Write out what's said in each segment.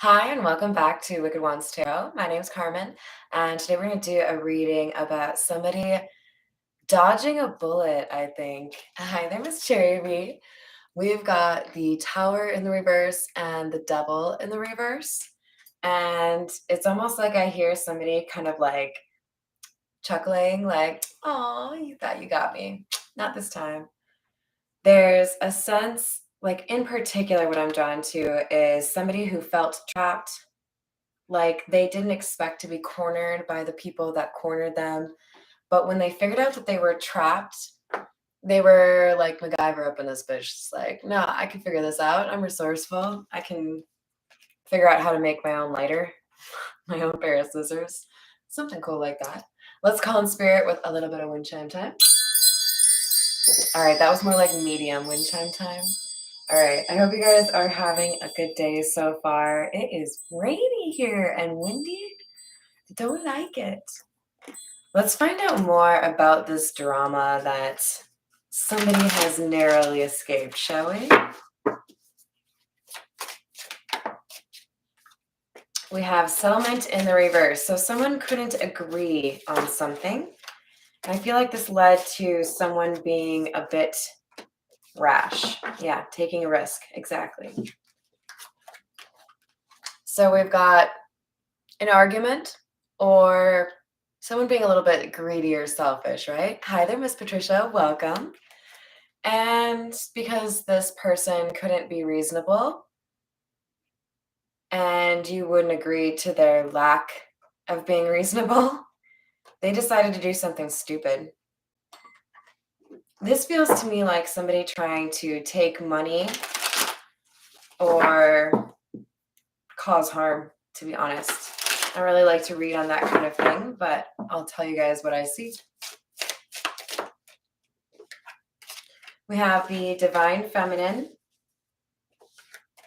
Hi, and welcome back to Wicked Ones Tarot. My name is Carmen, and today we're going to do a reading about somebody dodging a bullet, I think. Hi there, Miss Cherry B. We've got the Tower in the reverse and the Devil in the reverse. And it's almost like I hear somebody kind of like chuckling, like, oh, you thought you got me. Not this time. There's a sense, like in particular, what I'm drawn to is somebody who felt trapped. Like, they didn't expect to be cornered by the people that cornered them, but when they figured out that they were trapped, they were like MacGyver up in this bitch, just like, "No, I can figure this out. I'm resourceful. I can figure out how to make my own lighter, my own pair of scissors." Something cool like that. Let's call in spirit with a little bit of wind chime time. All right, that was more like medium wind chime time. All right, I hope you guys are having a good day so far. It is rainy here and windy. Don't like it. Let's find out more about this drama that somebody has narrowly escaped, shall we? We have settlement in the reverse. So someone couldn't agree on something. I feel like this led to someone being a bit rash. Yeah, taking a risk. Exactly. So we've got an argument or someone being a little bit greedy or selfish, right? Hi there, Miss Patricia. Welcome. And because this person couldn't be reasonable and you wouldn't agree to their lack of being reasonable, they decided to do something stupid. This feels to me like somebody trying to take money or cause harm, to be honest. I really like to read on that kind of thing, but I'll tell you guys what I see. We have the Divine Feminine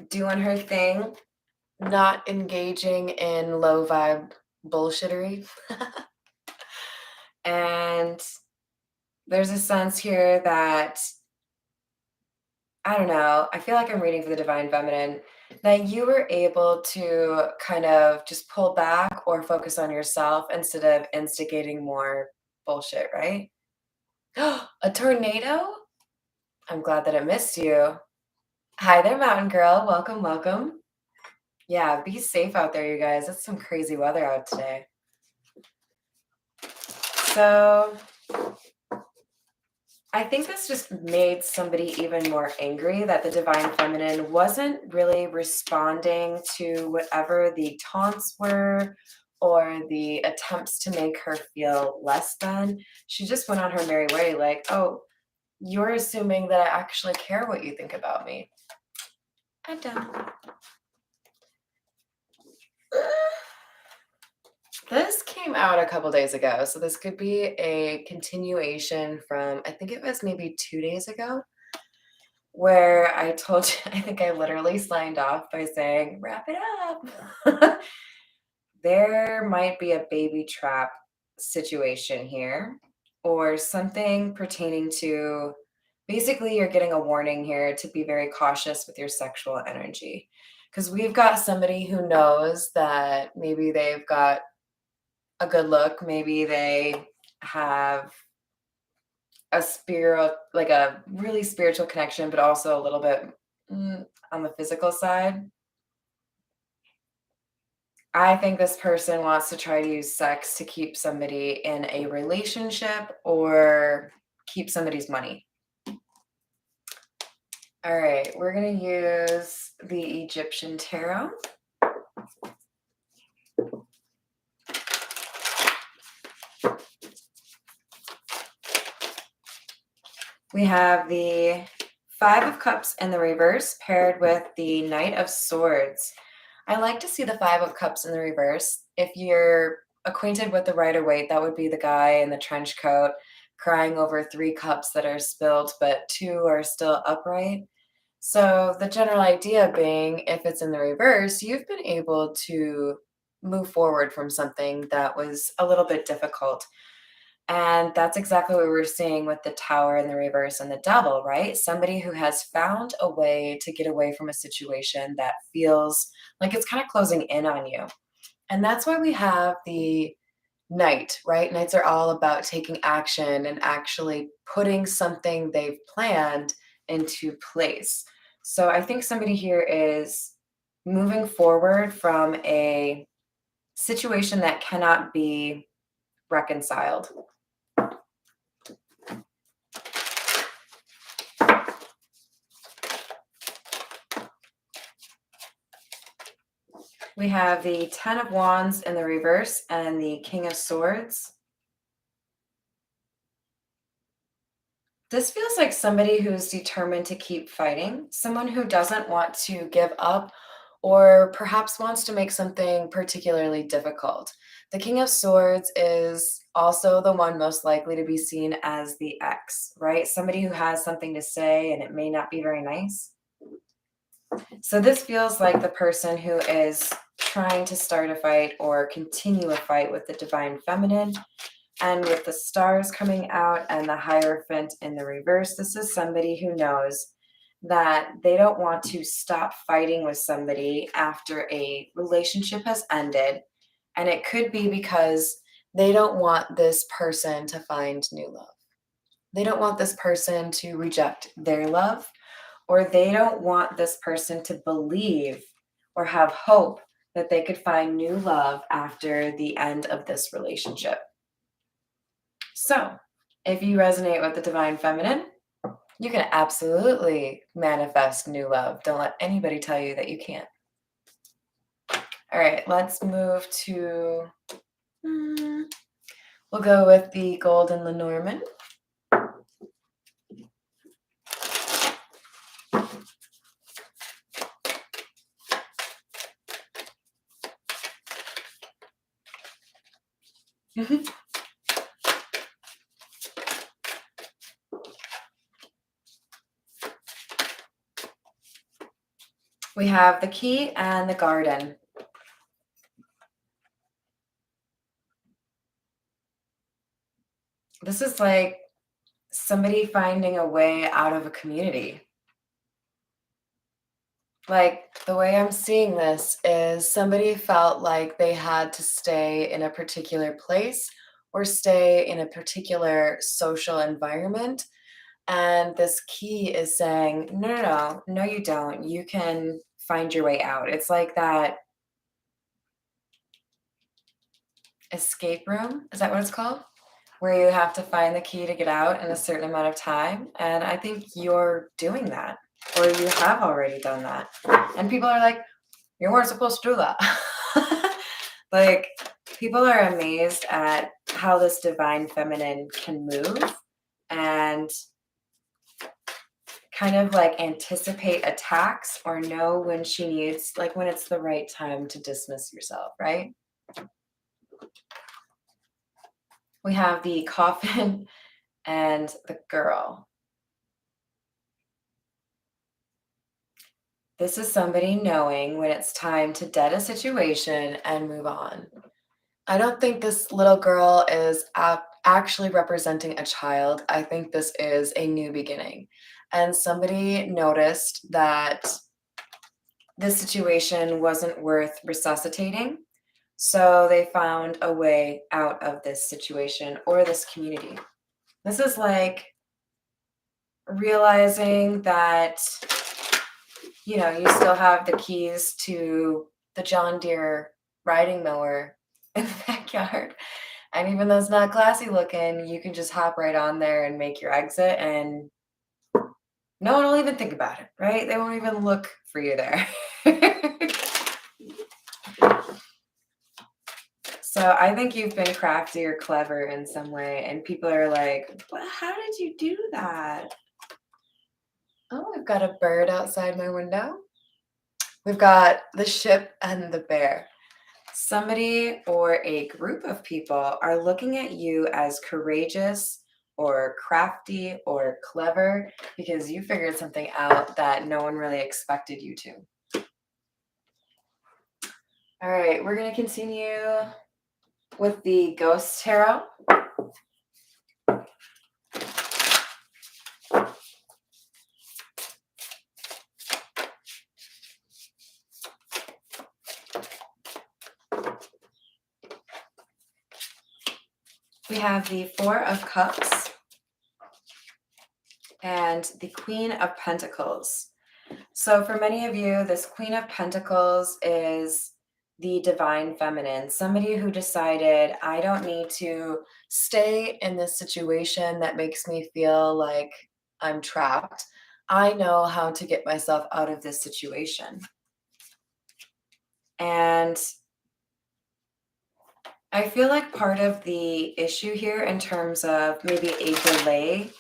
doing her thing, not engaging in low vibe bullshittery. And there's a sense here that, I don't know, I feel like I'm reading for the Divine Feminine, that you were able to kind of just pull back or focus on yourself instead of instigating more bullshit, right? A tornado? I'm glad that it missed you. Hi there, Mountain Girl. Welcome, welcome. Yeah, be safe out there, you guys. It's some crazy weather out today. So I think this just made somebody even more angry that the Divine Feminine wasn't really responding to whatever the taunts were or the attempts to make her feel less than. She just went on her merry way, like, oh, you're assuming that I actually care what you think about me. I don't. This came out a couple days ago, so this could be a continuation from, I think it was maybe 2 days ago, where I told you, I think I literally signed off by saying, wrap it up. There might be a baby trap situation here, or something pertaining to, basically, you're getting a warning here to be very cautious with your sexual energy. Because we've got somebody who knows that maybe they've got a good look, maybe they have a spirit, like a really spiritual connection, but also a little bit on the physical side. I think this person wants to try to use sex to keep somebody in a relationship or keep somebody's money. All right, we're going to use the Egyptian tarot. We have the Five of Cups in the reverse paired with the Knight of Swords. I like to see the Five of Cups in the reverse. If you're acquainted with the Rider-Waite, that would be the guy in the trench coat crying over 3 cups that are spilled, but 2 are still upright. So the general idea being, if it's in the reverse, you've been able to move forward from something that was a little bit difficult. And that's exactly what we're seeing with the Tower and the Reverse and the Devil, right? Somebody who has found a way to get away from a situation that feels like it's kind of closing in on you. And that's why we have the Knight, right? Knights are all about taking action and actually putting something they've planned into place. So I think somebody here is moving forward from a situation that cannot be reconciled. We have the Ten of Wands in the reverse and the King of Swords. This feels like somebody who's determined to keep fighting, someone who doesn't want to give up or perhaps wants to make something particularly difficult. The King of Swords is also the one most likely to be seen as the ex, right? Somebody who has something to say and it may not be very nice. So this feels like the person who is trying to start a fight or continue a fight with the divine feminine. And with the stars coming out and the Hierophant in the reverse, this is somebody who knows that they don't want to stop fighting with somebody after a relationship has ended. And it could be because they don't want this person to find new love. They don't want this person to reject their love, or they don't want this person to believe or have hope that they could find new love after the end of this relationship. So, if you resonate with the divine feminine, you can absolutely manifest new love. Don't let anybody tell you that you can't. All right, let's move to, we'll go with the Golden Lenormand. We have the Key and the Garden. This is like somebody finding a way out of a community. Like, the way I'm seeing this is somebody felt like they had to stay in a particular place or stay in a particular social environment. And this key is saying, no, no, no, no, you don't. You can find your way out. It's like that escape room. Is that what it's called? Where you have to find the key to get out in a certain amount of time. And I think you're doing that, or you have already done that. And people are like, you weren't supposed to do that. Like, people are amazed at how this divine feminine can move and kind of like anticipate attacks or know when she needs, like when it's the right time to dismiss yourself, right? We have the Coffin and the Girl. This is somebody knowing when it's time to dead a situation and move on. I don't think this little girl is actually representing a child. I think this is a new beginning. And somebody noticed that this situation wasn't worth resuscitating. So they found a way out of this situation or this community. This is like realizing that, you still have the keys to the John Deere riding mower in the backyard. And even though it's not classy looking, you can just hop right on there and make your exit, and no one will even think about it, right? They won't even look for you there. So I think you've been crafty or clever in some way, and people are like, well, how did you do that? Oh, I've got a bird outside my window. We've got the Ship and the Bear. Somebody or a group of people are looking at you as courageous or crafty or clever because you figured something out that no one really expected you to. All right, we're going to continue with the Ghost Tarot. We have the Four of Cups and the Queen of Pentacles. So, for many of you, this Queen of Pentacles is the divine feminine, somebody who decided, I don't need to stay in this situation that makes me feel like I'm trapped. I know how to get myself out of this situation. And I feel like part of the issue here, in terms of maybe a delay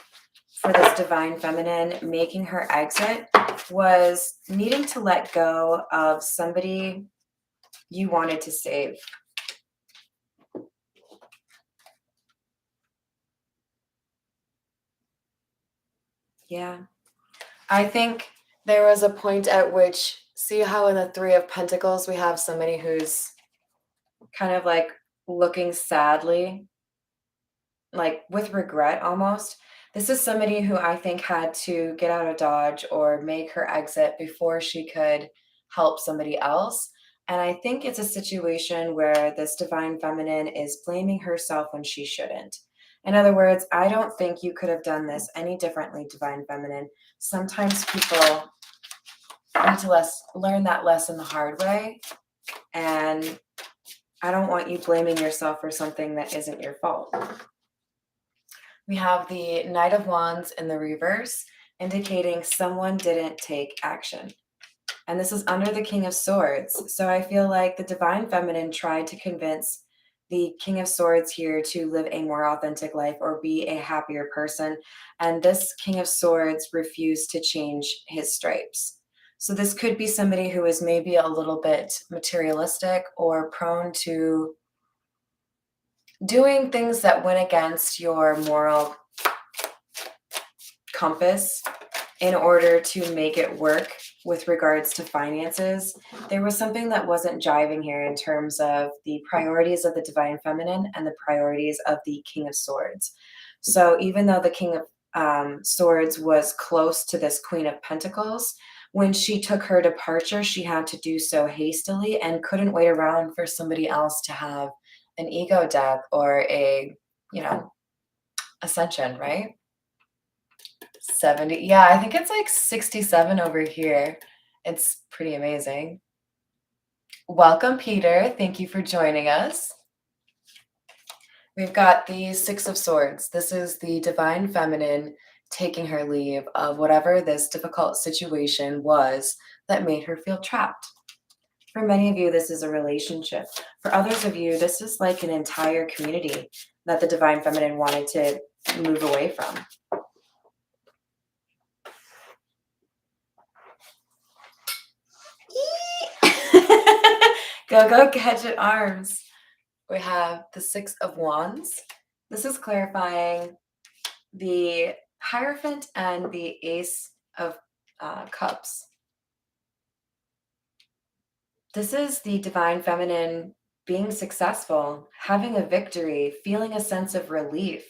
for this divine feminine making her exit, was needing to let go of somebody you wanted to save. Yeah. I think there was a point at which, see how in the Three of Pentacles we have somebody who's kind of like looking sadly, like with regret almost. This is somebody who I think had to get out of Dodge or make her exit before she could help somebody else. And I think it's a situation where this divine feminine is blaming herself when she shouldn't. In other words, I don't think you could have done this any differently, divine feminine. Sometimes people need to learn that lesson the hard way. And I don't want you blaming yourself for something that isn't your fault. We have the Knight of Wands in the reverse, indicating someone didn't take action. And this is under the King of Swords. So I feel like the divine feminine tried to convince the King of Swords here to live a more authentic life or be a happier person. And this King of Swords refused to change his stripes. So this could be somebody who is maybe a little bit materialistic or prone to doing things that went against your moral compass in order to make it work with regards to finances. There was something that wasn't jiving here in terms of the priorities of the divine feminine and the priorities of the King of Swords. So even though the King of Swords was close to this Queen of Pentacles, when she took her departure, she had to do so hastily and couldn't wait around for somebody else to have an ego death or a, ascension, right? 70. Yeah, I think it's like 67 over here. It's pretty amazing. Welcome, Peter. Thank you for joining us. We've got the Six of Swords. This is the divine feminine taking her leave of whatever this difficult situation was that made her feel trapped. For many of you, this is a relationship. For others of you, this is like an entire community that the divine feminine wanted to move away from. Go, Gadget Arms. We have the Six of Wands. This is clarifying the Hierophant and the Ace of Cups. This is the divine feminine being successful, having a victory, feeling a sense of relief.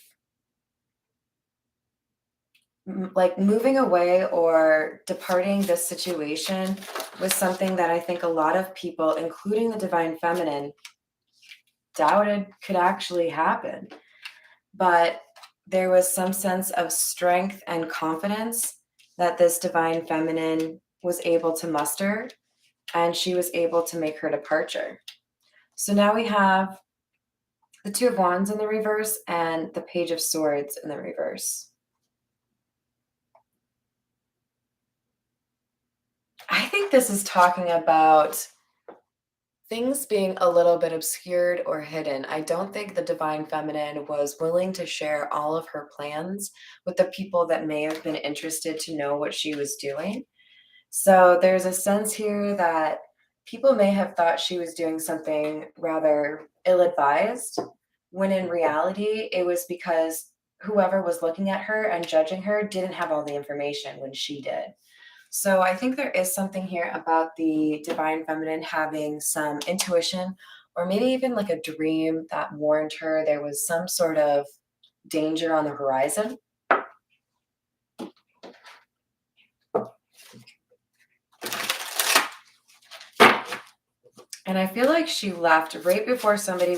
Like moving away or departing this situation was something that I think a lot of people, including the divine feminine, doubted could actually happen. But there was some sense of strength and confidence that this divine feminine was able to muster, and she was able to make her departure. So now we have the Two of Wands in the reverse and the Page of Swords in the reverse. I think this is talking about things being a little bit obscured or hidden. I don't think the divine feminine was willing to share all of her plans with the people that may have been interested to know what she was doing. So there's a sense here that people may have thought she was doing something rather ill-advised, when in reality, it was because whoever was looking at her and judging her didn't have all the information when she did. So I think there is something here about the divine feminine having some intuition or maybe even like a dream that warned her there was some sort of danger on the horizon. And I feel like she left right before somebody